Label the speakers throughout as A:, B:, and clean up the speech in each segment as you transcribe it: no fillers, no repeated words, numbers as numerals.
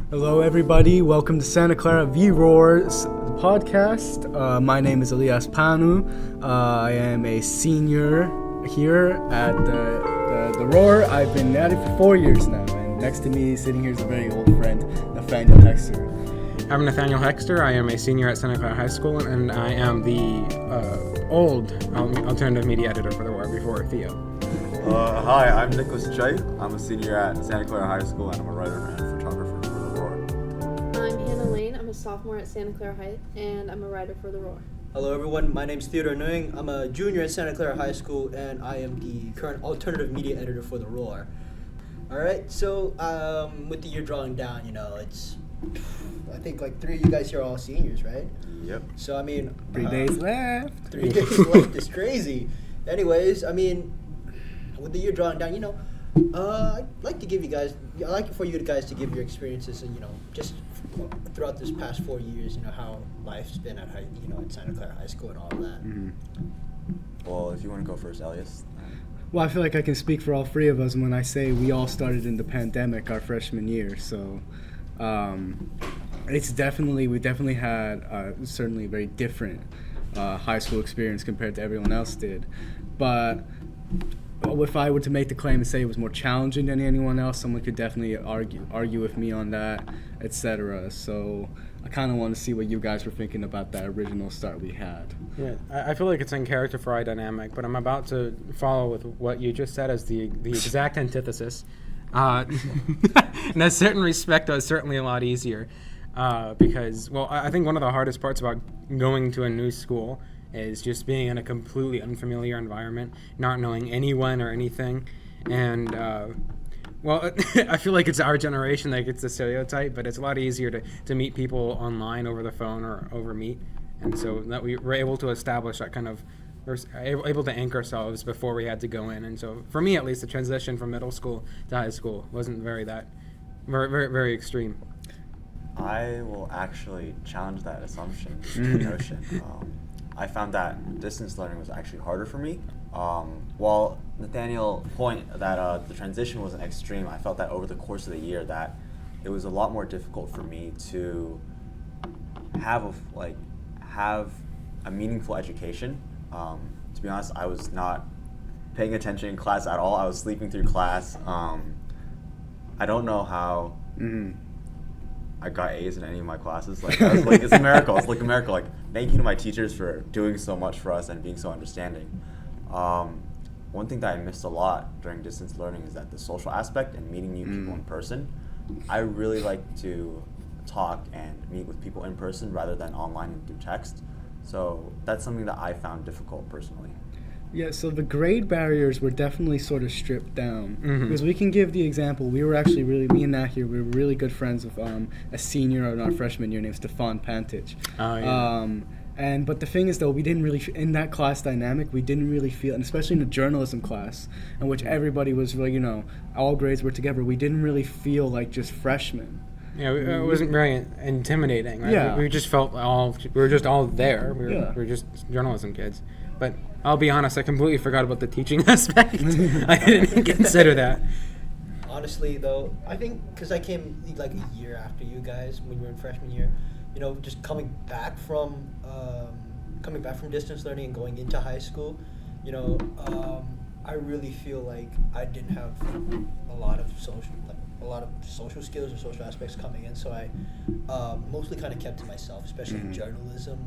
A: Hello, everybody. Welcome to Santa Clara V-Roar's podcast. My name is Elias Panou. I am a senior here at the Roar. I've been at it for 4 years now, and next to me, sitting here, is a very old friend, Nathaniel Hekster.
B: I'm Nathaniel Hekster. I am a senior at Santa Clara High School, and I am the old alternative media editor for the Roar before Theo.
C: Hi, I'm Nicklaus Chui. I'm a senior at Santa Clara High School, and I'm a writer and photographer for the Roar.
D: I'm a sophomore at Santa Clara High, and I'm a writer for The Roar.
E: Hello everyone, my name's Theodore Nguyen. I'm a junior at Santa Clara High School, and I am the current alternative media editor for The Roar. Alright, so with the year drawing down, it's, I think like 3 of you guys here are all seniors, right?
C: Yep.
E: So
A: 3 days left.
E: 3 days left is crazy. Anyways, with the year drawing down, I'd like for you guys to give your experiences and, just throughout this past 4 years, how life's been at Santa Clara High School and all of that.
C: Mm-hmm. Well, if you want to go first, Elias.
A: Well, I feel like I can speak for all three of us when I say we all started in the pandemic our freshman year. So we definitely had certainly a very different high school experience compared to everyone else did. But if I were to make the claim and say it was more challenging than anyone else, someone could definitely argue with me on that, etc. So I kind of want to see what you guys were thinking about that original start we had.
B: Yeah, I feel like it's in character for our dynamic, but I'm about to follow with what you just said as the exact antithesis. In a certain respect, it was certainly a lot easier because, I think one of the hardest parts about going to a new school is just being in a completely unfamiliar environment, not knowing anyone or anything. And, I feel like it's our generation that gets the stereotype, but it's a lot easier to meet people online over the phone or over Meet. And so that we were able to establish that kind of, able to anchor ourselves before we had to go in. And so for me, at least, the transition from middle school to high school wasn't very, very extreme.
C: I will actually challenge that assumption, notion. I found that distance learning was actually harder for me. While Nathaniel point that the transition wasn't extreme, I felt that over the course of the year that it was a lot more difficult for me to have a meaningful education. To be honest, I was not paying attention in class at all. I was sleeping through class. I don't know how I got A's in any of my classes. It's a miracle. It's like a miracle. Thank you to my teachers for doing so much for us and being so understanding. One thing that I missed a lot during distance learning is that the social aspect and meeting new people in person. I really like to talk and meet with people in person rather than online and through text. So that's something that I found difficult personally.
A: Yeah, so the grade barriers were definitely sort of stripped down. Because we can give the example, we were actually me and Nat here, we were really good friends with a senior in our freshman year named Stefan Pantich.
B: Oh, yeah.
A: But the thing is, though, we didn't really, in that class dynamic, we didn't really feel, and especially in the journalism class, in which everybody was really, all grades were together, we didn't really feel like just freshmen.
B: Yeah, it wasn't very intimidating, right?
A: Yeah.
B: We just felt we were just all there. We were just journalism kids. But I'll be honest, I completely forgot about the teaching aspect. I didn't consider that.
E: Honestly, though, I think because I came like a year after you guys when you were in freshman year, just coming back from distance learning and going into high school, I really feel like I didn't have a lot of social skills or social aspects coming in, so I mostly kind of kept to myself, especially in journalism,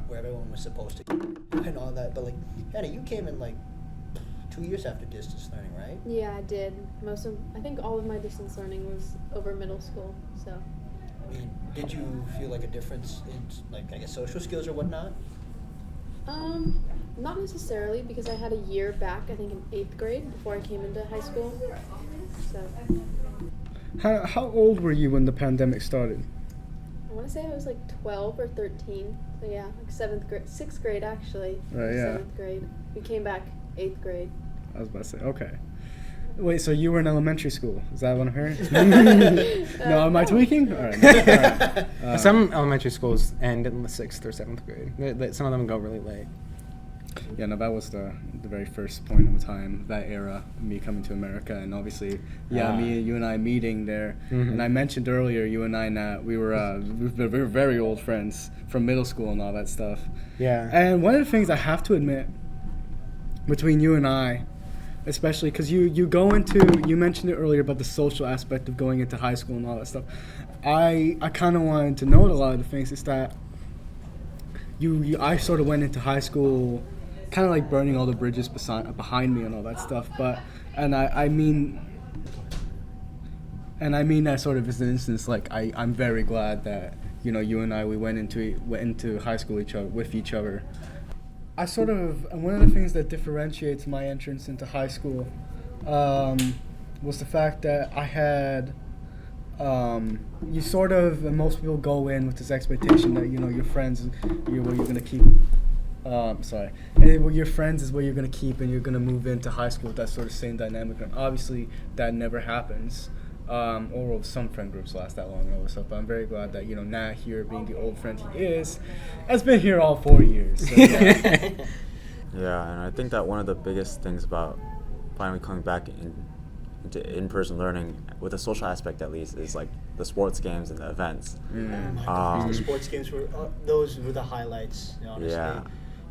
E: where everyone was supposed to and all that. But Hannah, you came in 2 years after distance learning, right?
D: Yeah, I did. I think all of my distance learning was over middle school, so.
E: Did you feel like a difference in, social skills or whatnot?
D: Not necessarily, because I had a year back, I think in 8th grade, before I came into high school, so.
A: How old were you when the pandemic started?
D: I want to say I was 12 or 13, so yeah, 6th grade actually.
A: Right, yeah.
D: 7th grade. We came back 8th grade.
A: I was about to say, okay. Wait, so you were in elementary school? Is that what I'm hearing? No, am I tweaking? All right.
B: Some elementary schools end in the 6th or 7th grade. Some of them go really late.
A: Yeah, no, that was the very first point of time, that era, me coming to America, and obviously, you and I meeting there.
B: Mhm.
A: And I mentioned earlier, you and I, Nat, we were very old friends from middle school and all that stuff.
B: Yeah.
A: And one of the things I have to admit, between you and I, especially because you mentioned it earlier about the social aspect of going into high school and all that stuff. I kind of wanted to note a lot of the things is that I sort of went into high school kind of like burning all the bridges behind me and all that stuff. But I mean that sort of as an instance. Like I'm very glad that you and I we went into high school with each other. One of the things that differentiates my entrance into high school was the fact that I had, and most people go in with this expectation that, your friends, you're where you're going to keep, and your friends is where you're going to keep and you're going to move into high school with that sort of same dynamic. And obviously that never happens. Or some friend groups last that long and all this stuff, but I'm very glad that, Nat here, being the old friend he is, has been here all 4 years. So, yeah.
C: Yeah, and I think that one of the biggest things about finally coming back into in-person learning, with a social aspect at least, is like the sports games and the events.
E: Oh my gosh, the sports games those were the highlights, honestly.
C: Yeah.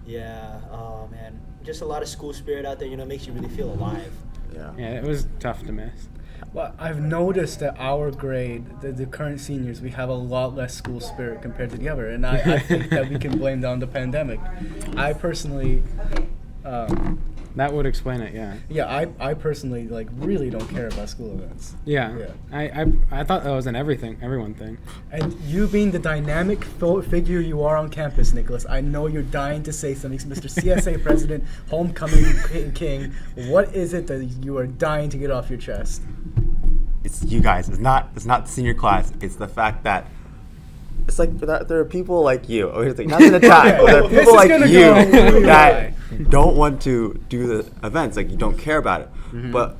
E: Yeah, oh man. Just a lot of school spirit out there, makes you really feel alive.
C: Yeah.
B: Yeah, it was tough to miss.
A: Well, I've noticed that our grade, the current seniors, we have a lot less school spirit compared to the other, and I think that we can blame that on the pandemic. I personally,
B: That would explain it, yeah.
A: yeah, I personally really don't care about school events.
B: Yeah.
A: Yeah.
B: I thought that was an everyone thing.
A: And you being the dynamic figure you are on campus, Nicklaus, I know you're dying to say something, Mr. CSA President, Homecoming King. What is it that you are dying to get off your chest?
C: It's you guys. It's not the senior class. It's the fact that it's like there are people like you. Not an attack, but there are people like you that don't want to do the events. Like you don't care about it. Mm-hmm. But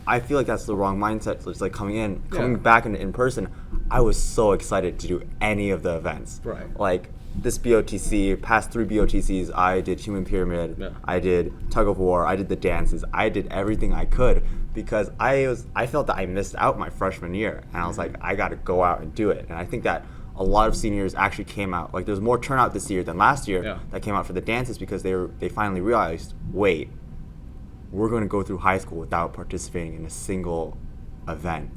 C: I feel like that's the wrong mindset. So it's like coming back in person. I was so excited to do any of the events.
A: Right.
C: Like this BOTC, past 3 BOTCs, I did Human Pyramid. Yeah. I did Tug of War. I did the dances. I did everything I could because I felt that I missed out my freshman year, and I was like, I got to go out and do it. And I think that a lot of seniors actually came out. Like, there was more turnout this year than last year that came out for the dances because they finally realized, wait, we're going to go through high school without participating in a single event.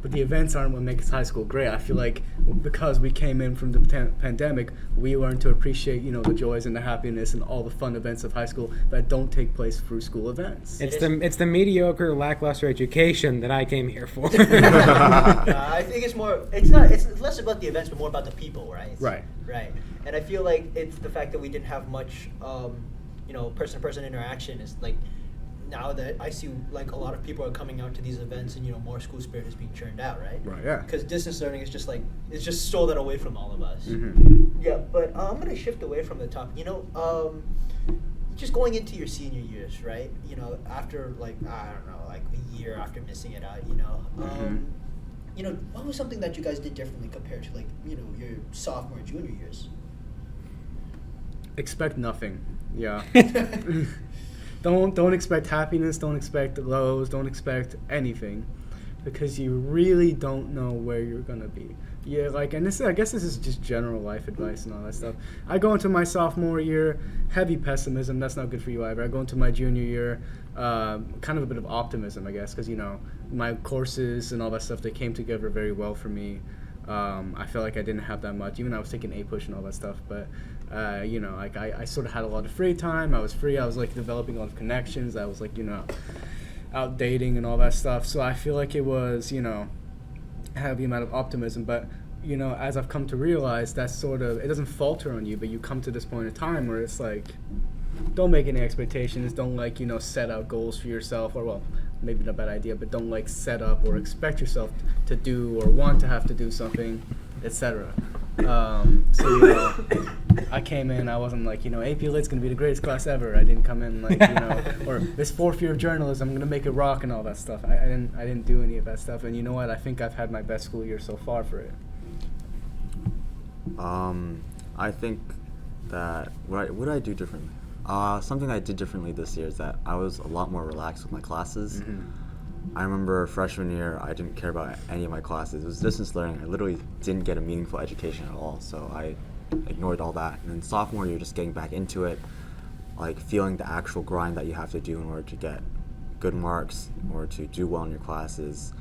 A: But the events aren't what makes high school great. I feel like because we came in from the pandemic, we learned to appreciate, the joys and the happiness and all the fun events of high school that don't take place through school events.
B: It's the mediocre, lackluster education that I came here for.
E: I think it's less about the events, but more about the people, right? Right. And I feel like it's the fact that we didn't have much, person-to-person interaction is like. Now that I see like a lot of people are coming out to these events and more school spirit is being churned out, right?
A: Right, yeah.
E: Because distance learning is just stole that away from all of us.
A: Mm-hmm.
E: Yeah, but I'm gonna shift away from the topic. Just going into your senior years, right? After like a year after missing it out, what was something that you guys did differently compared to your sophomore and junior years?
A: Expect nothing. Yeah. Don't expect happiness, don't expect lows, don't expect anything, because you really don't know where you're gonna be. Yeah, I guess this is just general life advice and all that stuff. I go into my sophomore year, heavy pessimism. That's not good for you either. I go into my junior year, kind of a bit of optimism, I guess, because my courses and all that stuff, they came together very well for me. I felt like I didn't have that much, even though I was taking A-push and all that stuff, but I sort of had a lot of free time. I was free. I was developing a lot of connections. I was out dating and all that stuff. So I feel like it was, have the amount of optimism, but as I've come to realize, that it doesn't falter on you, but you come to this point in time where it's like, don't make any expectations. Don't set out goals for yourself, or maybe not a bad idea, but don't set up or expect yourself to do or want to have to do something, etc. I came in, I wasn't AP Lit's gonna be the greatest class ever. I didn't come in or this fourth year of journalism, I'm gonna make it rock and all that stuff. I didn't do any of that stuff, and you know what? I think I've had my best school year so far for it.
C: I think that what did I do differently? Something I did differently this year is that I was a lot more relaxed with my classes. I remember freshman year, I didn't care about any of my classes. It was distance learning. I literally didn't get a meaningful education at all, so I ignored all that. And then sophomore year, just getting back into it, like feeling the actual grind that you have to do in order to get good marks or to do well in your classes.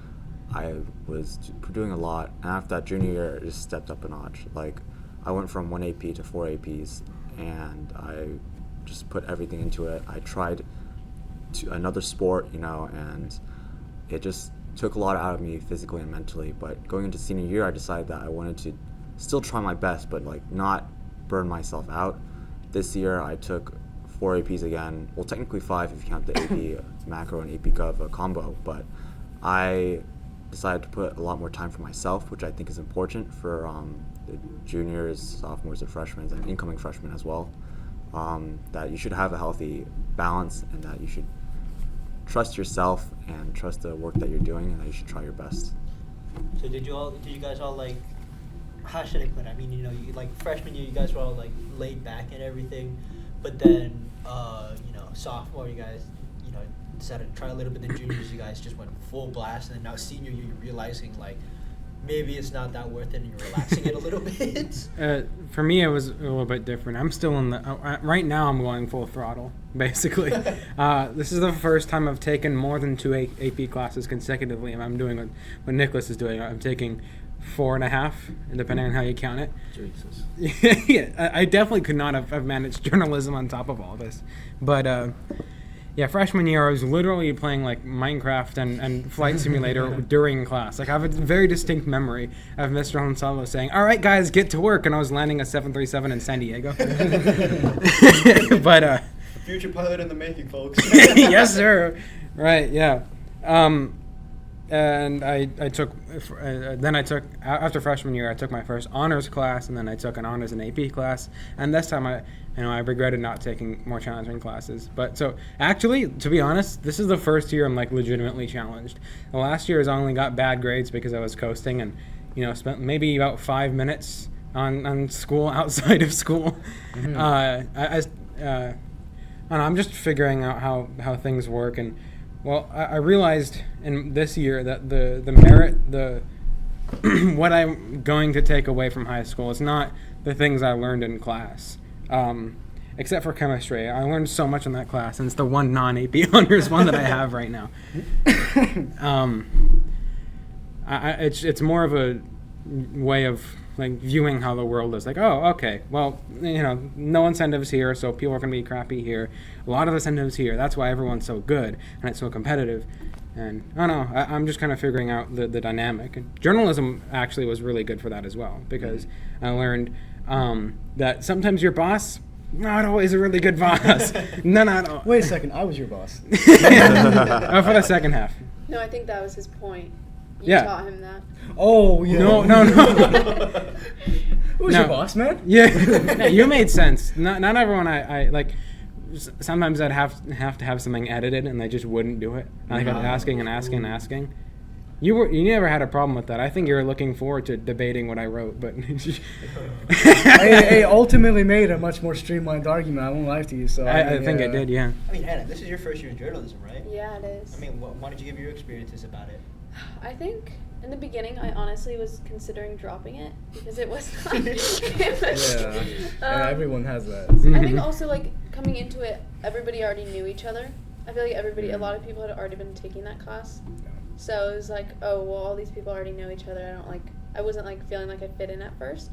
C: I was doing a lot, and after that junior year, it just stepped up a notch. Like, I went from 1 AP to 4 APs, and I just put everything into it. I tried another sport, and it just took a lot out of me physically and mentally. But going into senior year, I decided that I wanted to still try my best, but like not burn myself out. This year, I took 4 APs again. Well, technically 5 if you count the AP macro and AP Gov combo, but I decided to put a lot more time for myself, which I think is important for the juniors, sophomores, and freshmen, and incoming freshmen as well. That you should have a healthy balance, and that you should trust yourself and trust the work that you're doing, and that you should try your best.
E: So did you guys all like, how should I put it? I mean, you like freshman year, you guys were all like laid back and everything, but then sophomore, you guys decided to try a little bit. The juniors, you guys just went full blast, and then now senior year, you're realizing like maybe it's not that worth it, and you're relaxing it a little bit.
B: For me, it was a little bit different. I'm still in the right now. I'm going full throttle, basically. This is the first time I've taken more than 2 AP classes consecutively, and I'm doing what Nicklaus is doing. I'm taking 4.5, depending on how you count it.
E: Jesus.
B: Yeah, I definitely could not have managed journalism on top of all this, but. Yeah, freshman year, I was literally playing like Minecraft and Flight Simulator during class. Like, I have a very distinct memory of Mr. Gonzalo saying, "All right, guys, get to work," and I was landing a 737 in San Diego. But
E: future pilot in the making, folks.
B: Yes, sir. Right, yeah. And I took after freshman year, I took my first honors class, and then I took an honors and AP class. And this time I regretted not taking more challenging classes. But so actually, to be honest, this is the first year I'm like legitimately challenged. The last year I only got bad grades because I was coasting and spent maybe about 5 minutes on school outside of school. Mm-hmm. I don't know, I'm just figuring out how things work. And well, I realized in this year that the merit, what I'm going to take away from high school is not the things I learned in class, except for chemistry. I learned so much in that class, and it's the one non-AP honors one that I have right now. It's more of a way of like viewing how the world is. Like, oh, okay, well, no incentives here, so people are going to be crappy here. A lot of incentives here. That's why everyone's so good and it's so competitive. And I don't know, I'm just kind of figuring out the dynamic. And journalism actually was really good for that as well, because I learned that sometimes your boss not always a really good boss. No.
A: Wait a second, I was your boss.
B: For the second half.
D: No, I think that was his point. You taught him that.
A: Oh, yeah.
B: No.
A: Who's your boss, man?
B: Yeah, you made sense. Not everyone I like. Sometimes I'd have to have something edited, and they just wouldn't do it. I kept asking. You never had a problem with that. I think you were looking forward to debating what I wrote, but
A: I ultimately made a much more streamlined argument. I won't lie to you. So
B: I think it did, yeah.
E: I mean, Hannah, this is your first year in journalism, right?
D: Yeah, it is.
E: I mean, why don't you give your experiences about it?
D: I think in the beginning, I honestly was considering dropping it because it was not.
A: Yeah, everyone has that.
B: Mm-hmm.
D: I think also like coming into it, everybody already knew each other. I feel like a lot of people had already been taking that class, so it was like, oh well, all these people already know each other. I wasn't like feeling like I fit in at first,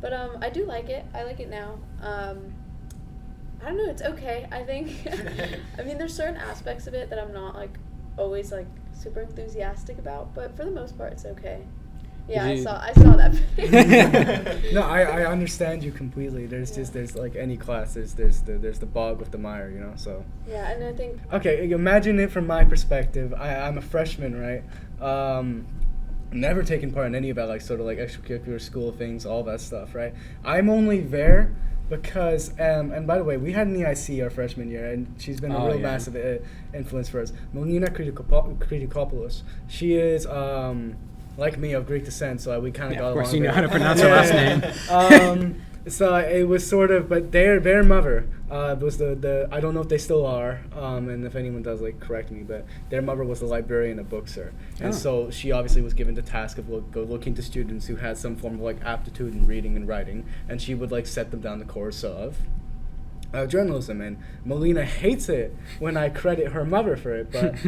D: but I do like it. I like it now. I don't know. It's okay. I think. I mean, there's certain aspects of it that I'm not like always like super enthusiastic about, but for the most part it's okay. Yeah, I saw that.
A: No, I understand you completely. There's like any class, there's the bog with the mire, so.
D: Yeah, and I think.
A: Okay, imagine it from my perspective. I'm a freshman, right? Never taken part in any of that, like sort of like extracurricular school things, all that stuff, right? I'm only there because, and by the way, we had an EIC our freshman year, and she's been a real massive influence for us. Melina Kritikopoulos. She is, like me, of Greek descent, so we kind of got along.
B: Of course, you know how to pronounce her last name.
A: So it was sort of, but their mother was the I don't know if they still are, and if anyone does, like, correct me, but their mother was the librarian at Bookser, and so she obviously was given the task of go looking to students who had some form of, like, aptitude in reading and writing, and she would, like, set them down the course of journalism. And Molina hates it when I credit her mother for it, but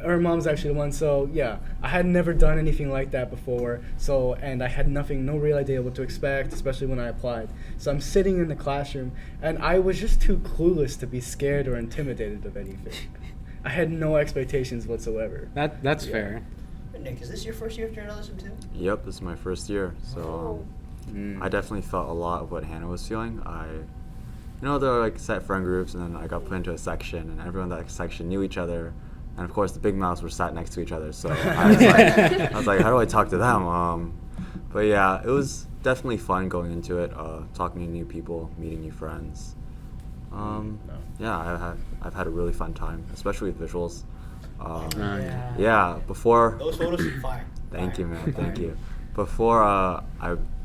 A: her mom's actually the one. So yeah, I had never done anything like that before, so, and I had no real idea what to expect, especially when I applied. So I'm sitting in the classroom and I was just too clueless to be scared or intimidated of anything. I had no expectations whatsoever.
B: That's fair.
E: Nick, is this your first year of journalism too?
C: Yep, this is my first year, so I definitely felt a lot of what Hannah was feeling. There are, like, set friend groups, and then I got put into a section, and everyone in that section knew each other, and of course the big mouths were sat next to each other. So I was like, how do I talk to them? But yeah, it was definitely fun going into it, talking to new people, meeting new friends. Yeah, I've had a really fun time, especially with visuals. Before
E: Those photos are fire.
C: Thank you, man. Thank you. Before I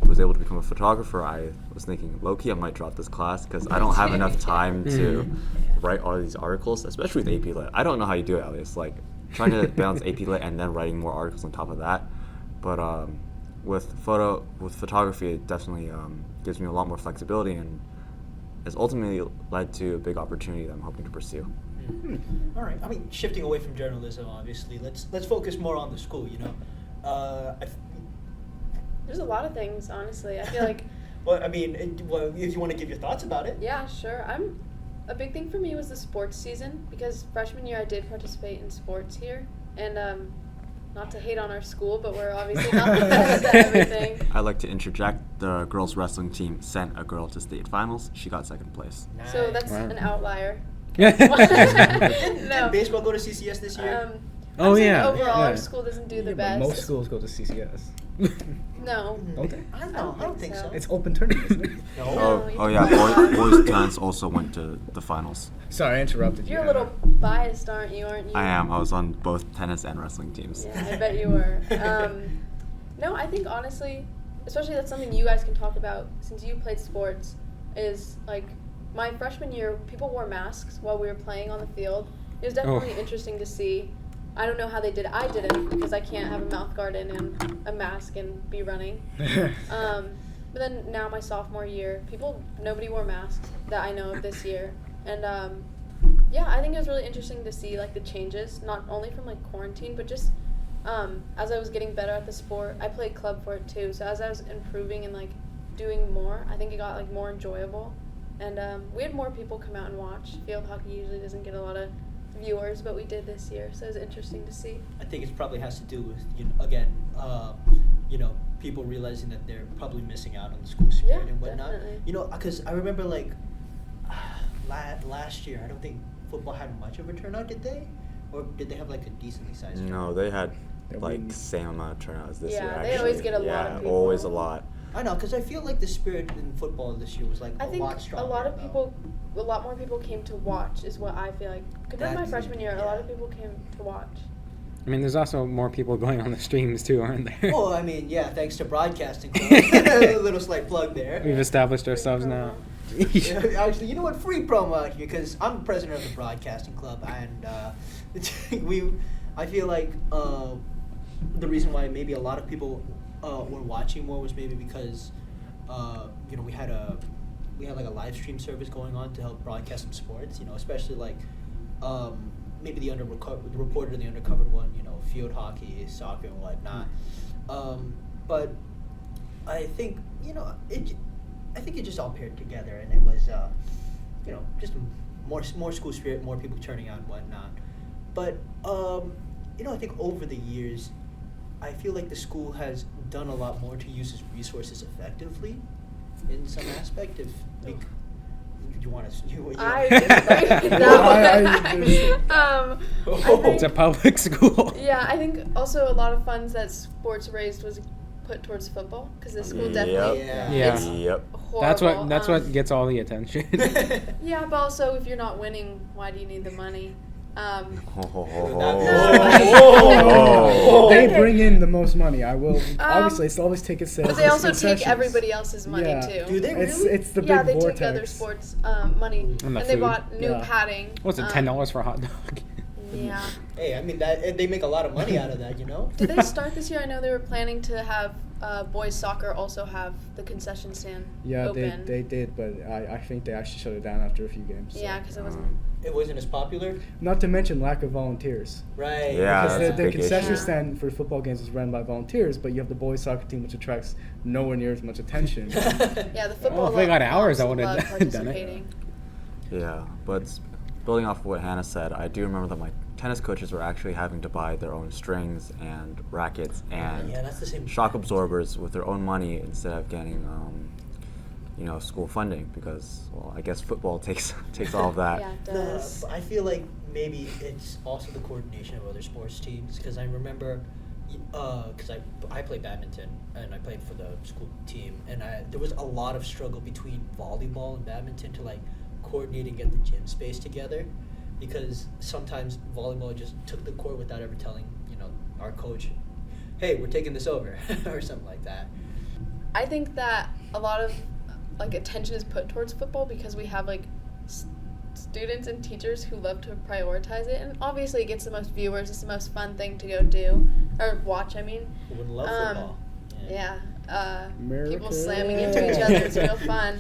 C: was able to become a photographer, I was thinking, low-key, I might drop this class because I don't have enough time to write all these articles, especially with AP Lit. I don't know how you do it, Elias. Like, trying to balance AP Lit and then writing more articles on top of that. But with photography, it definitely gives me a lot more flexibility and has ultimately led to a big opportunity that I'm hoping to pursue.
E: All right. I mean, shifting away from journalism, obviously, let's focus more on the school.
D: There's a lot of things, honestly. I feel like.
E: Well, I mean, if you want to give your thoughts about it.
D: Yeah, sure. A big thing for me was the sports season, because freshman year I did participate in sports here, and not to hate on our school, but we're obviously not the best at everything.
C: I'd like to interject. The girls wrestling team sent a girl to state finals. She got second place.
E: Nice.
D: So that's an outlier.
E: Did baseball go to CCS this year?
B: Oh, yeah.
D: Overall,
B: Yeah.
D: our school doesn't do the
A: But
D: best.
A: most schools go to CCS.
D: No.
A: Don't they?
E: I don't think so.
A: It's open tournament, isn't it?
E: No.
C: Oh yeah, boys tennis also went to the finals.
A: Sorry, I interrupted you.
D: You're a little biased, aren't you?
C: I am. I was on both tennis and wrestling teams.
D: Yeah, I bet you were. No, I think honestly, especially that's something you guys can talk about since you played sports, is like my freshman year, people wore masks while we were playing on the field. It was definitely interesting to see. I don't know how they did it. I didn't, because I can't have a mouth guard in and a mask and be running. But then now my sophomore year, nobody wore masks that I know of this year. And yeah, I think it was really interesting to see like the changes, not only from like quarantine, but just as I was getting better at the sport. I played club for it too, so as I was improving and like doing more, I think it got like more enjoyable. And we had more people come out and watch. Field hockey usually doesn't get a lot of viewers, but we did this year, so it was interesting to see.
E: I think it probably has to do with people realizing that they're probably missing out on the school spirit and whatnot.
D: Definitely.
E: Because I remember like last year, I don't think football had much of a turnout, did they? Or did they have like a decently sized turnout?
C: No, they had like same amount of turnout as this year.
D: Yeah,
C: Actually.
D: they always get a lot of people.
C: Yeah, always a lot.
E: I know, because I feel like the spirit in football this year was like
D: I
E: a
D: think
E: lot stronger.
D: a lot more people came to watch is what I feel like. Compared to my freshman year, a lot of people came to watch.
B: I mean, there's also more people going on the streams too, aren't there?
E: Well, I mean, yeah, thanks to broadcasting. A little slight plug there.
B: We've established ourselves now.
E: Actually, you know what? Free promo out here, because I'm the president of the broadcasting club, and I feel like the reason why maybe a lot of people were watching more was maybe because we had like a live stream service going on to help broadcast some sports. Especially like maybe the reported in the undercovered one. Field hockey, soccer, and whatnot. But I think I think it just all paired together, and it was just more school spirit, more people turning out and whatnot. But I think over the years, I feel like the school has done a lot more to use its resources effectively in some aspect. You want to?
B: It's a public school.
D: Yeah, I think also a lot of funds that sports raised was put towards football, because the school definitely
C: Yep.
D: horrible.
B: That's what gets all the attention.
D: Yeah, but also if you're not winning, why do you need the money?
A: They bring in the most money. I will obviously it's always ticket sales.
D: But they also take
A: concessions.
D: everybody else's money
A: Yeah.
D: too.
E: Do they really?
A: It's the big
D: Yeah, they
A: vortex.
D: take other sports money,
B: And the
D: they
B: food.
D: bought new
A: Yeah.
D: padding.
B: What's it, $10 for a hot dog?
D: Yeah.
E: Hey, I mean that they make a lot of money out of that, you know.
D: Did they start this year? I know they were planning to have boys soccer also have the concession stand
A: Yeah,
D: open.
A: they did, but I think they actually shut it down after a few games. So.
D: Yeah, because it wasn't.
E: It wasn't as popular,
A: Not to mention lack of volunteers.
E: right?
C: Yeah,
A: Because
C: that's a
A: the
C: big
A: concession
C: issue.
A: stand for football games is run by volunteers, but you have the boys soccer team, which attracts nowhere near as much attention.
D: Yeah, the football.
B: if they got hours, I
D: moms
B: would've
D: love
B: done it.
D: participating.
C: Yeah, but building off of what Hannah said, I do remember that my tennis coaches were actually having to buy their own strings and rackets and
E: Yeah, that's the same.
C: shock absorbers with their own money instead of getting, school funding because, well, I guess football takes all of that.
D: Yeah, it
E: No,
D: does.
E: but I feel like maybe it's also the coordination of other sports teams because I remember, because I play badminton and I played for the school team and there was a lot of struggle between volleyball and badminton to like coordinate and get the gym space together because sometimes volleyball just took the court without ever telling our coach, hey, we're taking this over or something like that.
D: I think that a lot of like attention is put towards football because we have like students and teachers who love to prioritize it, and obviously it gets the most viewers. It's the most fun thing to go do or watch. I mean,
E: Who would love football?
D: yeah,
A: America.
D: people slamming into each other is real fun.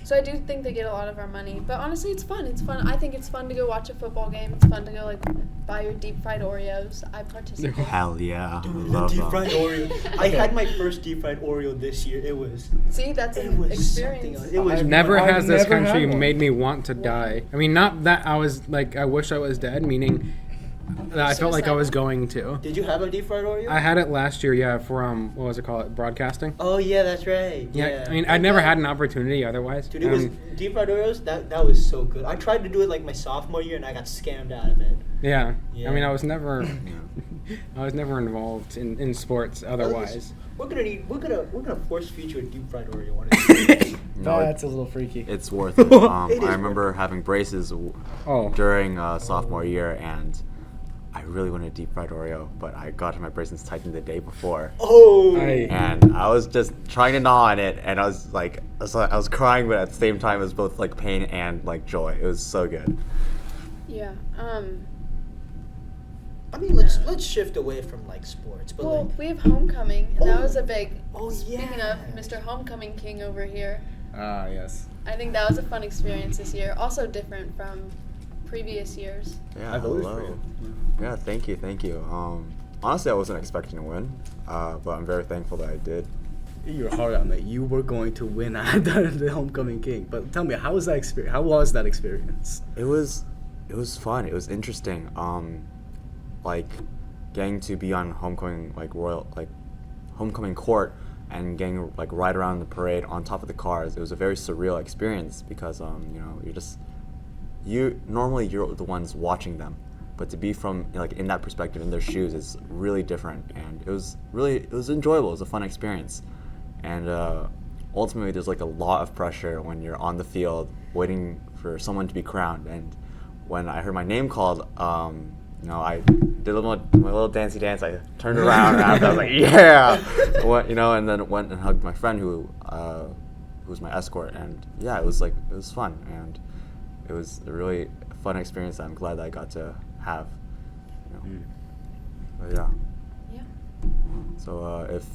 D: So I do think they get a lot of our money, but honestly, it's fun. It's fun. I think it's fun to go watch a football game. It's fun to go like buy your deep fried Oreos. I participate.
C: Hell yeah.
E: Dude, the
C: Love
E: deep
C: them.
E: fried Oreo. I had my first deep fried Oreo this year. It was
D: See, that's
E: It
D: an
E: was something
D: experience.
E: else. It was
B: Never
A: I've
B: has this
A: never had
B: country
A: one.
B: made me want to die. I mean, not that I was like, I wish I was dead, meaning that I felt like I was going to.
E: Did you have a deep fried Oreo?
B: I had it last year, yeah, for, what was it called? Broadcasting?
E: Oh yeah, that's right.
B: Yeah, I mean, I'd never had an opportunity otherwise.
E: Dude, it was deep fried Oreos. That was so good. I tried to do it like my sophomore year, and I got scammed out of it.
B: Yeah.
E: Yeah.
B: I mean, I was never involved in sports otherwise.
E: We're gonna force feed you a deep fried Oreo one of these days.
C: No,
A: That's a little freaky.
C: it's worth it.
E: It is
C: I remember having braces
B: Oh.
C: during sophomore year, and I really wanted a deep fried Oreo, but I got to my braces tightened the day before.
E: Oh.
C: And I was just trying to gnaw on it, and I was crying, but at the same time, it was both like pain and like joy. It was so good.
D: Yeah.
E: I mean, let's shift away from like sports, but
D: Well,
E: like
D: we have homecoming, and that
E: Oh.
D: was a big.
E: Oh,
D: Speaking
E: yeah.
D: of Mr. Homecoming King over here,
A: Ah, yes.
D: I think that was a fun experience this year. Also different from previous years.
C: Yeah,
A: I voted for
C: hello.
A: you.
C: Yeah, thank you. Honestly, I wasn't expecting to win, but I'm very thankful that I did.
A: You were hard on it. You were going to win at the homecoming king. But tell me, how was that experience? How was that experience?
C: It was fun. It was interesting. Like getting to be on homecoming homecoming court and getting like ride around the parade on top of the cars. It was a very surreal experience because normally you're the ones watching them, but to be from like in that perspective in their shoes is really different, and it was enjoyable. It was a fun experience, and ultimately there's like a lot of pressure when you're on the field waiting for someone to be crowned. And when I heard my name called, I did my little dancey dance. I turned around and I was like, yeah, and then went and hugged my friend who was my escort, and yeah, it was fun, and it was a really fun experience that I'm glad that I got to have. But yeah.
D: Yeah.
C: So if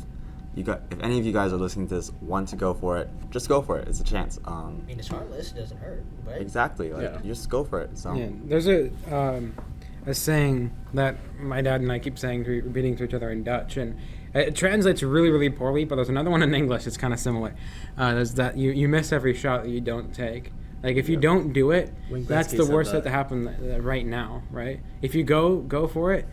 C: any of you guys are listening to this, want to go for it, just go for it. It's a chance.
E: I mean, it's harmless. It doesn't hurt, right?
C: Exactly. Like
A: Yeah.
C: you just go for it. So
B: Yeah, there's a saying that my dad and I keep saying, repeating to each other in Dutch, and it translates really, really poorly, but there's another one in English. It's kind of similar. There's that you miss every shot that you don't take. Like if you don't do it,
A: Wayne
B: that's
A: Gretzky
B: the
A: said
B: worst
A: that.
B: that happen right now, right? If you go for it,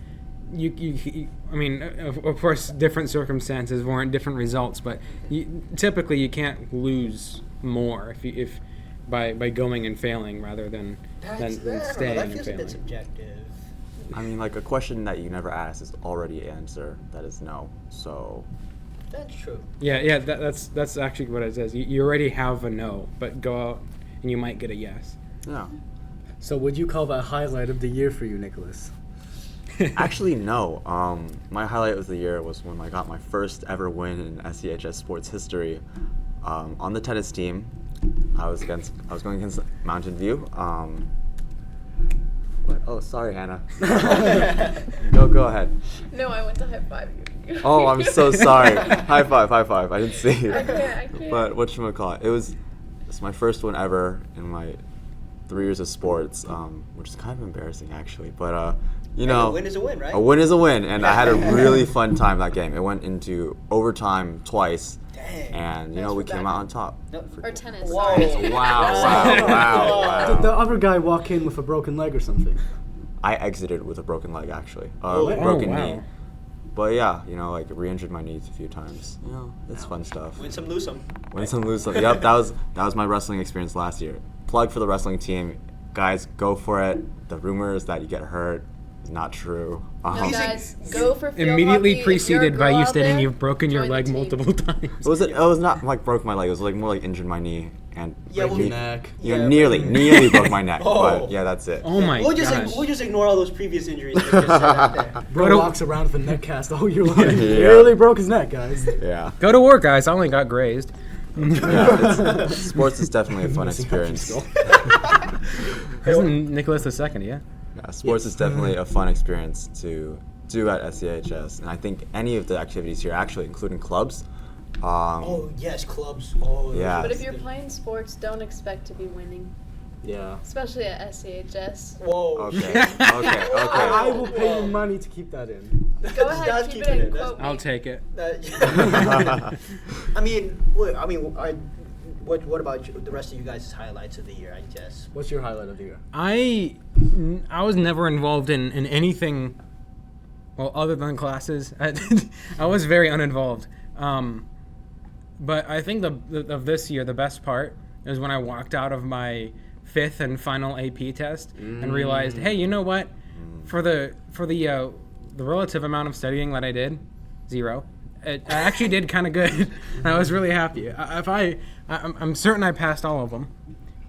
B: you I mean, of course, different circumstances warrant different results, but typically you can't lose more if by going and failing rather than staying
E: that
B: and
E: feels a bit
B: failing.
E: subjective.
C: I mean, like a question that you never ask is already an answer that is no. So
E: That's true.
B: Yeah, that's actually what it says. You already have a no, but go out and you might get a yes.
C: yeah.
A: So would you call that highlight of the year for you, Nicholas?
C: Actually, no. My highlight of the year was when I got my first ever win in SCHS sports history. On the tennis team, I was going against Mountain View. What? Oh, sorry, Hannah. Go ahead.
D: No, I went to high five you.
C: Oh, I'm so sorry. High five. I didn't see you.
D: I can't.
C: But it's my first one ever in my 3 years of sports, which is kind of embarrassing actually. But you know,
E: a win is a win, right?
C: A win is a win, and I had a really fun time that game. It went into overtime twice.
E: Dang.
C: And
E: Thanks
C: we
E: for
C: came
E: that.
C: out on top.
D: Or tennis.
E: Whoa.
D: Sorry.
C: Wow.
A: Did the other guy walk in with a broken leg or something?
C: I exited with a broken leg actually,
A: Oh,
C: broken
B: wow.
C: knee. But yeah, like re-injured my knees a few times. It's fun stuff.
E: Win some, lose some.
C: Win some, lose some. Yep, that was my wrestling experience last year. Plug for the wrestling team, guys. Go for it. The rumors that you get hurt is not true.
D: No, guys, go for field
B: Immediately
D: hockey. If
B: preceded
D: you're a
B: by
D: girl
B: you
D: out
B: stating
D: there,
B: you've broken your
D: join the
B: leg
D: team.
B: multiple times.
C: It was not like broke my leg. It was like more like injured my knee and
E: Yeah, well,
C: knee-
A: neck.
E: Yeah,
C: nearly broke my neck.
E: Oh.
C: But yeah, that's it.
B: Oh my
E: We'll
B: gosh.
E: just ignore all those previous injuries that just said out there.
A: Bro
B: Go to-
A: walks around with a neck cast all year long.
C: Yeah.
A: He really broke his neck, guys.
C: Yeah.
B: Go to work, guys. I only got grazed.
C: Sports is definitely a fun experience.
B: Isn't Nicholas the second? Yeah.
C: Yeah, sports is definitely a fun experience to do at SCHS, and I think any of the activities here, actually, including clubs.
E: Oh yes, clubs. Oh
C: Yeah.
D: But if you're playing sports, don't expect to be winning,
A: Yeah.
D: especially at SCHS.
E: Whoa.
C: Okay.
A: I will pay you money to keep that in.
D: Go ahead, keep it in. Quote me.
B: I'll take it.
E: I mean, what about the rest of you guys' highlights of the year? I guess.
A: What's your highlight of the year?
B: I was never involved in anything, well, other than classes. I was very uninvolved. But I think of this year, the best part is when I walked out of my 5th and final AP test and realized, hey, you know what? For the relative amount of studying that I did, 0. I actually did kind of good. I was really happy. I'm certain I passed all of them,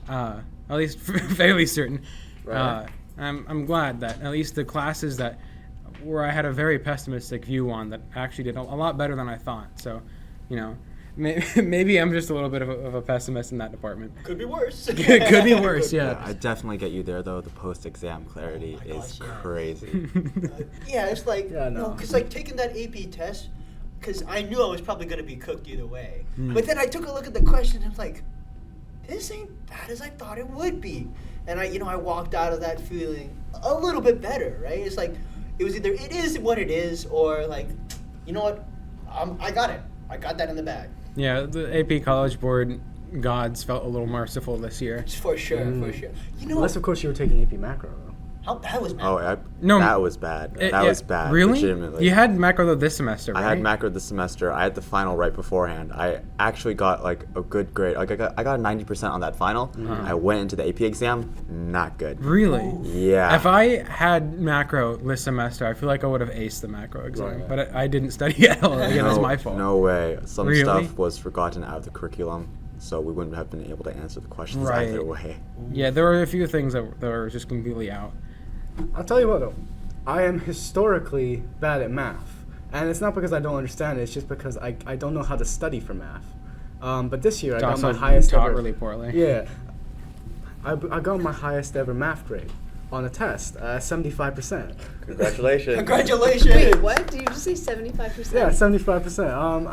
B: at least fairly certain.
A: Right.
B: I'm glad that at least the classes where I had a very pessimistic view on that actually did a lot better than I thought. So, maybe I'm just a little bit of a pessimist in that department.
E: Could be worse.
B: Could be worse, yeah.
C: I definitely get you there, though. The post-exam clarity
E: Oh my
C: is
E: gosh, yeah.
C: crazy.
E: Yeah, it's like
A: Yeah, no.
E: because like taking that AP test, because I knew I was probably gonna be cooked either way. But then I took a look at the question and I'm like, this ain't bad as I thought it would be. And I walked out of that feeling a little bit better, right? It's like it was either it is what it is, or like, you know what, I got it. I got that in the bag.
B: Yeah, the AP College Board gods felt a little merciful this year.
E: For sure, for sure. You know,
A: Unless, of course, you were taking AP Macro, though.
E: how that was bad.
C: That was bad. That was bad.
B: Really?
C: Legitimately.
B: You had macro this semester, right?
C: I had macro this semester. I had the final right beforehand. I actually got like a good grade. Like I got 90% on that final. I went into the AP exam, not good.
B: Really?
C: Yeah.
B: If I had macro this semester, I feel like I would have aced the macro exam.
A: Right.
B: But I didn't study at all. Again, that's my fault.
C: No way. Some
B: Really?
C: stuff was forgotten out of the curriculum, so we wouldn't have been able to answer the questions
B: Right.
C: either way.
B: Yeah, there were a few things that were just completely out.
A: I'll tell you what, though. I am historically bad at math. And it's not because I don't understand it. It's just because I don't know how to study for math. But this year, I got my highest
B: taught
A: ever.
B: really poorly.
A: Yeah. I got my highest ever math grade on a test, 75%.
C: Congratulations.
E: Congratulations.
D: Wait, what? Did you just say 75%?
A: Yeah, 75%.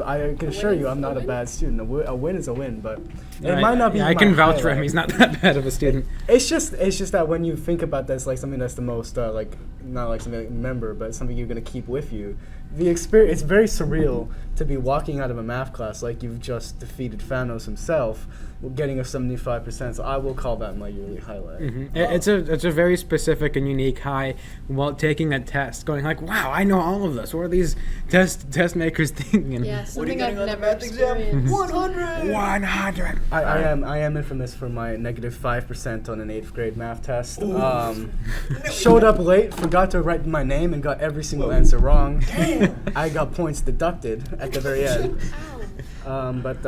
A: I can assure
D: win
A: you,
D: is
A: I'm
D: a
A: not a
D: win?
A: bad student. A win is a win, but it
B: Yeah,
A: might not be.
B: Yeah, I
A: my
B: can vouch for him.
A: highlight.
B: He's not that bad of a student.
A: It's just that when you think about this, like something that's the most like not like something like remember, but something you're gonna keep with you. The experience, it's very surreal to be walking out of a math class like you've just defeated Thanos himself, getting a 75%. So I will call that my yearly highlight.
B: It's a very specific and unique high while taking a test, going like, wow, I know all of this. What are these test makers thinking?
D: Yeah,
E: What are you
D: something
E: getting
D: I've
E: on the
D: never
E: math exam?
D: experienced.
E: 100.
B: 100.
A: I am infamous for my negative 5% on an 8th grade math test. Showed up late, forgot to write my name, and got every single answer wrong. I got points deducted at the very end.
D: Ow.
A: But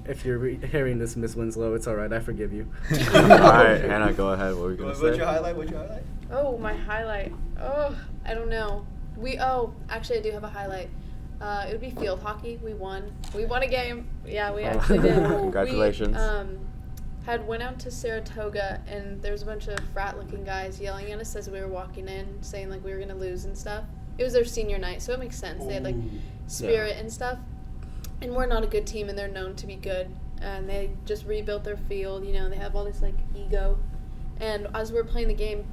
A: if you're hearing this, Miss Winslow, it's all right. I forgive you.
C: All right, Hannah, go ahead. What were you gonna
E: What's
C: say?
E: your highlight? What's your highlight?
D: Oh, my highlight. Oh, I don't know. Actually, I do have a highlight. It would be field hockey. We won. We won a game. Yeah, we actually did.
C: Congratulations.
D: We went out to Saratoga, and there was a bunch of frat-looking guys yelling at us as we were walking in, saying like we were gonna lose and stuff. It was their senior night, so it makes sense. They had like spirit and stuff. And we're not a good team, and they're known to be good. And they just rebuilt their field. You know, they have all this like ego. And as we were playing the game,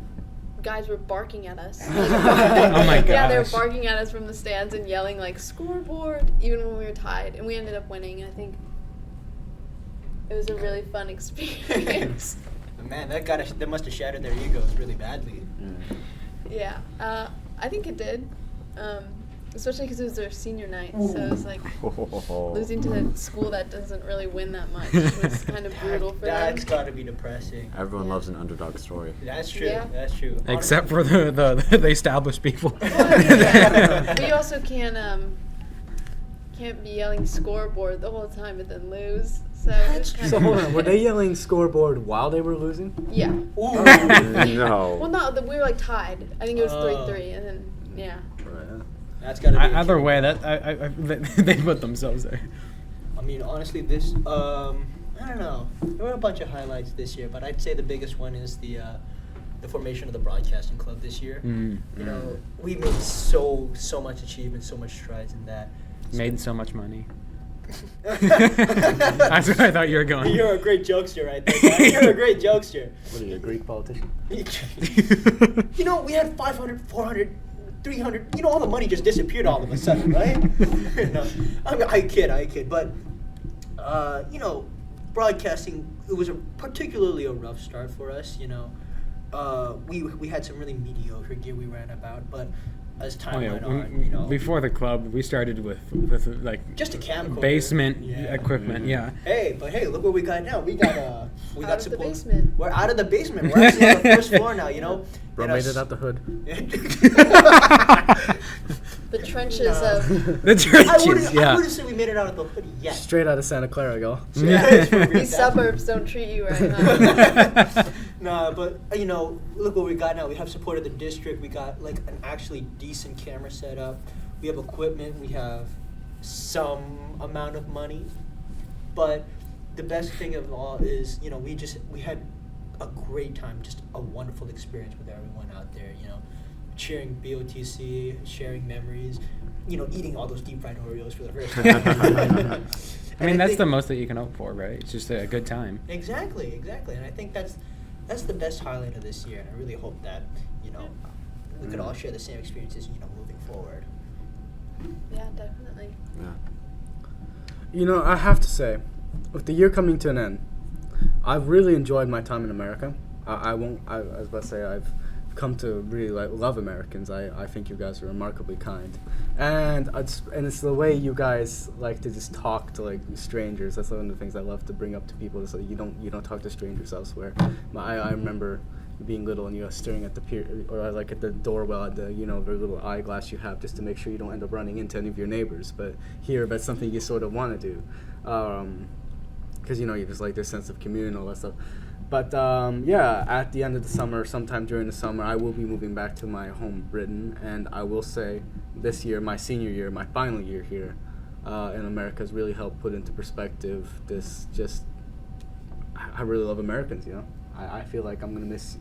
D: guys were barking at us. Like,
B: Oh my
D: Yeah, they were
B: gosh.
D: barking at us from the stands and yelling like scoreboard, even when we were tied. And we ended up winning. And I think it was a really fun experience.
E: Man, that must have shattered their egos really badly.
D: Yeah, I think it did. Especially because it was their senior night, so it was like losing to a school that doesn't really win that much was kind of brutal for them.
E: That's got to be depressing.
C: Everyone loves an underdog story.
E: That's true.
D: Yeah.
E: That's true.
B: Except for the established people.
D: But you also can't be yelling scoreboard the whole time and then lose. So it's kind
A: So
D: of
A: hold on, were they yelling scoreboard while they were losing?
D: Yeah.
E: Ooh.
C: No.
D: Well, no, we were like tied. I think it was 3-3, and then yeah.
A: Right.
E: That's got to be. a
B: Either
E: kick.
B: way, they put themselves there.
E: I mean, honestly, this I don't know. There were a bunch of highlights this year, but I'd say the biggest one is the formation of the broadcasting club this year. You know, we made so much achievement, so much strides in that.
B: Made so much money. That's where I thought you were going.
E: You're a great jokester, right there, guy. You're a great jokester.
A: What are you, a Greek politician?
E: You know, we had 500, 400, 300. You know, all the money just disappeared all of a sudden, right? No, I kid. But, you know, broadcasting, it was particularly a rough start for us, you know. We had some really mediocre gear we ran about, but as time went on, you know.
B: Before the club, we started with like
E: Just a camcorder.
B: basement
E: Yeah.
B: equipment. Yeah.
E: Hey, look what we got now. We got
D: Out
E: got
D: of the
E: support.
D: basement.
E: We're out of the basement. We're actually on the first floor now, you know.
A: Bro
E: And
A: made
E: us-
A: it out the hood.
D: The trenches
E: Nah.
D: of
B: The
E: I
B: churches.
E: wouldn't
B: Yeah.
E: say we made it out of the hood yet.
A: Straight out of Santa Clara, y'all.
D: these suburbs don't treat you right, huh?
E: Nah, but you know, look what we got now. We have support of the district. We got like an actually decent camera setup. We have equipment. We have some amount of money. But the best thing of all is, you know, we had a great time, just a wonderful experience with everyone out there. You know, cheering BOTC, sharing memories. You know, eating all those deep fried Oreos for the first time.
B: I mean,
E: And
B: that's
E: think-
B: the most that you can hope for, right? It's just a good time.
E: Exactly. And I think that's the best highlight of this year. And I really hope that, you know, we could all share the same experiences, you know, moving forward.
D: Yeah, definitely.
C: Yeah.
A: You know, I have to say, with the year coming to an end, I've really enjoyed my time in America. I was about to say, I've come to really love Americans. I think you guys are remarkably kind, and it's the way you guys like to just talk to like strangers. That's one of the things I love to bring up to people. So you don't talk to strangers elsewhere. I remember being little and staring at the pier or like at the doorwell at the very little eyeglass you have just to make sure you don't end up running into any of your neighbors. But here, that's something you sort of want to do, because you just like this sense of community and all that stuff. But yeah, at the end of the summer, sometime during the summer, I will be moving back to my home, Britain, and I will say this year, my senior year, my final year here in America has really helped put into perspective this I really love Americans, I feel like I'm going to miss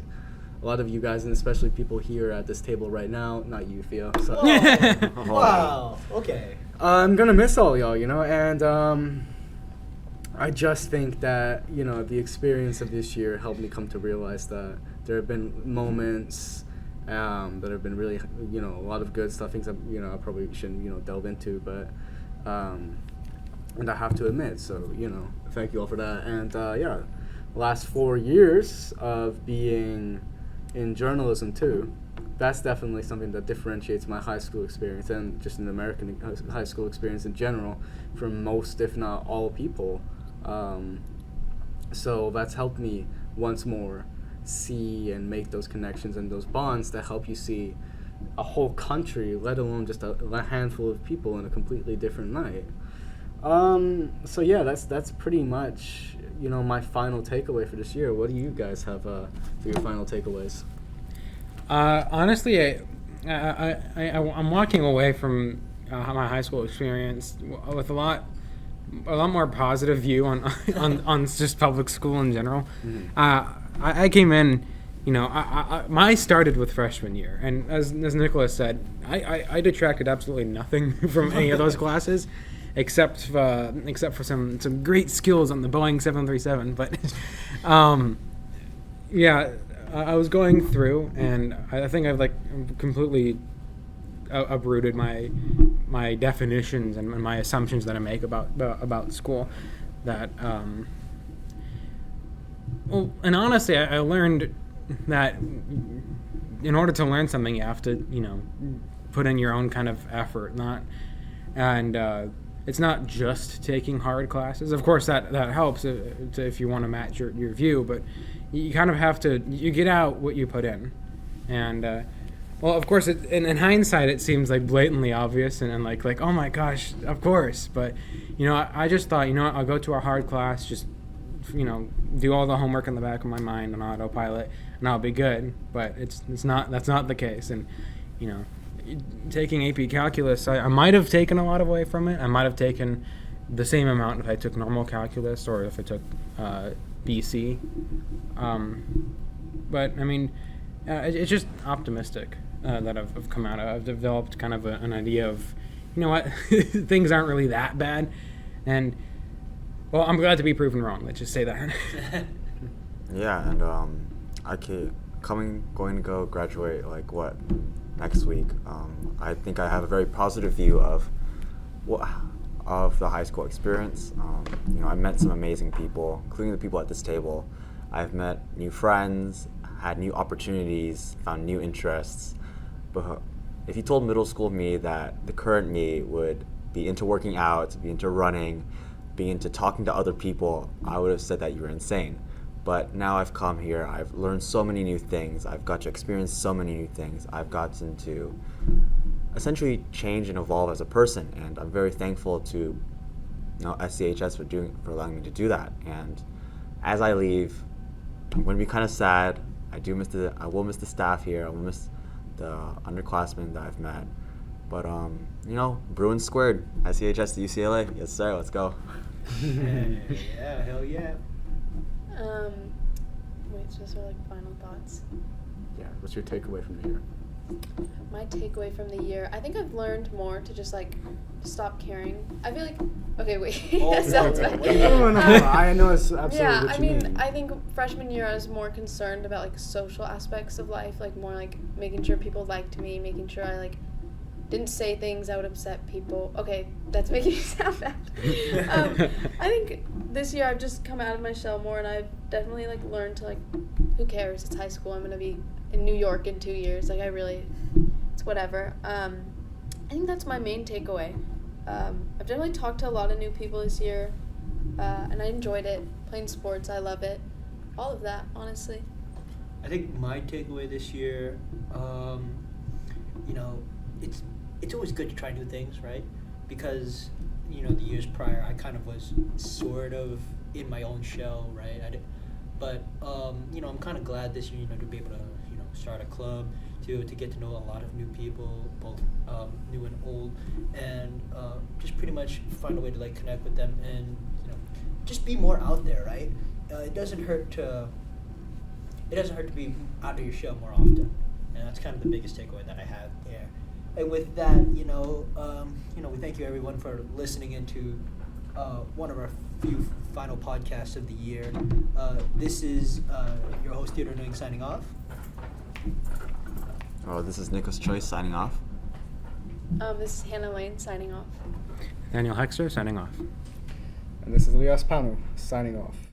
A: a lot of you guys, and especially people here at this table right now, not you, Theo. So.
E: Whoa. Wow. Okay.
A: I'm going to miss all y'all, and I just think that, the experience of this year helped me come to realize that there have been moments that have been really, a lot of good stuff, things that, I probably shouldn't, delve into, but, and I have to admit, so, thank you all for that. And, yeah, last 4 years of being in journalism, too, that's definitely something that differentiates my high school experience and just an American high school experience in general from most, if not all, people. So that's helped me once more see and make those connections and those bonds that help you see a whole country, let alone just a handful of people in a completely different night. So yeah, that's pretty much, you know, my final takeaway for this year. What do you guys have for your final takeaways?
B: Honestly, I'm walking away from my high school experience with a lot more positive view on just public school in general. I came in, you know, I started with freshman year, and as Nicklaus said, I detracted absolutely nothing from any of those classes, except for some great skills on the Boeing 737. But yeah, I was going through, and I think I've completely uprooted my definitions and my assumptions that I make about school. That well, and honestly, I learned that in order to learn something, you have to, you know, put in your own kind of effort. It's not just taking hard classes. Of course, that helps if you want to match your view, but you kind of have to, you get out what you put in. And well, of course, in hindsight, it seems like blatantly obvious and like oh my gosh, of course. But you know, I just thought, you know what, I'll go to a hard class, just, you know, do all the homework in the back of my mind on autopilot, and I'll be good. But that's not the case. And you know, taking AP Calculus, I might have taken a lot away from it. I might have taken the same amount if I took normal calculus or if I took BC. But I mean, it's just optimistic that I've come out of. I've developed kind of an idea of, you know what, things aren't really that bad. And well, I'm glad to be proven wrong. Let's just say that.
C: Yeah, and going to go graduate next week. I think I have a very positive view of the high school experience. You know, I met some amazing people, including the people at this table. I've met new friends, had new opportunities, found new interests. But if you told middle school me that the current me would be into working out, be into running, be into talking to other people, I would have said that you were insane. But now I've come here, I've learned so many new things, I've got to experience so many new things, I've gotten to essentially change and evolve as a person, and I'm very thankful to, you know, SCHS for allowing me to do that. And as I leave, I'm going to be kind of sad. I will miss the staff here, I will miss the underclassmen that I've met. But you know, Bruins squared, SCHS to UCLA, yes sir, let's go.
E: Yeah, hell yeah.
D: Wait, so those are like final thoughts.
A: Yeah, what's your takeaway from the year?
D: My takeaway from the year, I think I've learned more to just like stop caring. I feel like, okay, wait, that sounds bad.
A: No, I know it's absolutely
D: yeah,
A: what
D: I
A: you
D: mean, I think freshman year I was more concerned about like social aspects of life, like more like making sure people liked me, making sure I like didn't say things that would upset people. Okay, that's making me sound bad. I think this year I've just come out of my shell more, and I've definitely like learned to like, who cares? It's high school. I'm gonna be in New York in 2 years. Like it's whatever. I think that's my main takeaway. I've definitely talked to a lot of new people this year, and I enjoyed it. Playing sports, I love it. All of that, honestly.
E: I think my takeaway this year, you know, it's always good to try new things, right? Because, you know, the years prior, I kind of was sort of in my own shell, right? But you know, I'm kind of glad this year, you know, to be able to, you know, start a club, to get to know a lot of new people, both new and old, and just pretty much find a way to like connect with them and, you know, just be more out there, right? It doesn't hurt to be out of your shell more often, and that's kind of the biggest takeaway that I have there. And with that, you know, we thank you everyone for listening into one of our few final podcasts of the year. This is your host, Theodore, signing off.
C: Oh, this is Nicklaus Chui signing off.
D: This is Hannah Lane signing off.
B: Nathaniel Hekster signing off.
A: And this is Elias Panou signing off.